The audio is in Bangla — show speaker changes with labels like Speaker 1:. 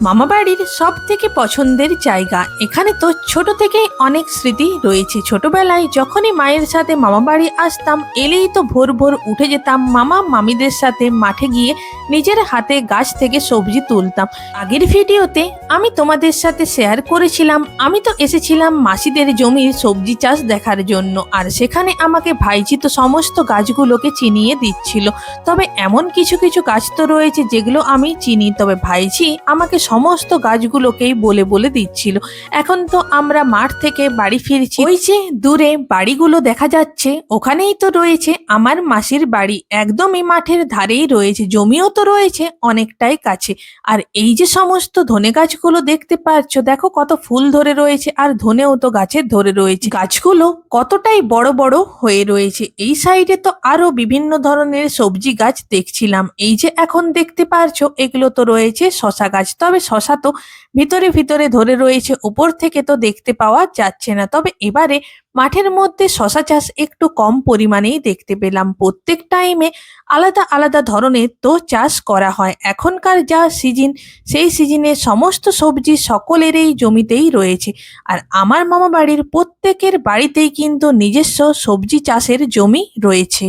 Speaker 1: মামাবাড়ির সব থেকে পছন্দের জায়গা। এখানে তো ছোট থেকেই অনেক স্মৃতি রয়েছে। ছোটবেলায় যখনই মায়ের সাথে মামাবাড়ি আসতাম, এলেই তো ভোর ভোর উঠে যেতাম মামা মামিদের সাথে মাঠে গিয়ে নিজের হাতে গাছ থেকে সবজি তুলতাম। আগের ভিডিওতে আমি তোমাদের সাথে শেয়ার করেছিলাম আমি তো এসেছিলাম মাসিদের জমির সবজি চাষ দেখার জন্য, আর সেখানে আমাকে ভাইজি তো সমস্ত গাছগুলোকে চিনিয়ে দিচ্ছিল। তবে এমন কিছু কিছু গাছ তো রয়েছে যেগুলো আমি চিনি, তবে ভাইজি আমাকে সমস্ত গাছগুলোকেই বলে বলে দিচ্ছিল। এখন তো আমরা মাঠ থেকে বাড়ি ফিরছি, ওই যে দূরে বাড়িগুলো দেখা যাচ্ছে ওখানেই তো রয়েছে আমার মাসির বাড়ি। একদমই মাঠের ধারেই রয়েছে, জমিও তো রয়েছে অনেকটাই কাছে। আর এই যে সমস্ত ধনে গাছগুলো দেখতে পাচ্ছ, দেখো কত ফুল ধরে রয়েছে, আর ধনেও তো গাছে ধরে রয়েছে। গাছগুলো কতটাই বড় বড় হয়ে রয়েছে। এই সাইডে তো আরো বিভিন্ন ধরনের সবজি গাছ দেখছিলাম। এই যে এখন দেখতে পারছো এগুলো তো রয়েছে শশা গাছ, তবে শশা তো ভিতরে ভিতরে ধরে রয়েছে, উপর থেকে তো দেখতে পাওয়া যাচ্ছে না। তবে এবারে মাঠের মধ্যে শশা চাষ একটু কম পরিমাণেই দেখতে পেলাম। প্রত্যেক টাইমে আলাদা আলাদা ধরনের তো চাষ করা হয়। এখনকার যা সিজন, সেই সিজনে সমস্ত সবজি সকলেরই জমিতেই রয়েছে। আর আমার মামা বাড়ির প্রত্যেকের বাড়িতেই কিন্তু নিজস্ব সবজি চাষের জমি রয়েছে।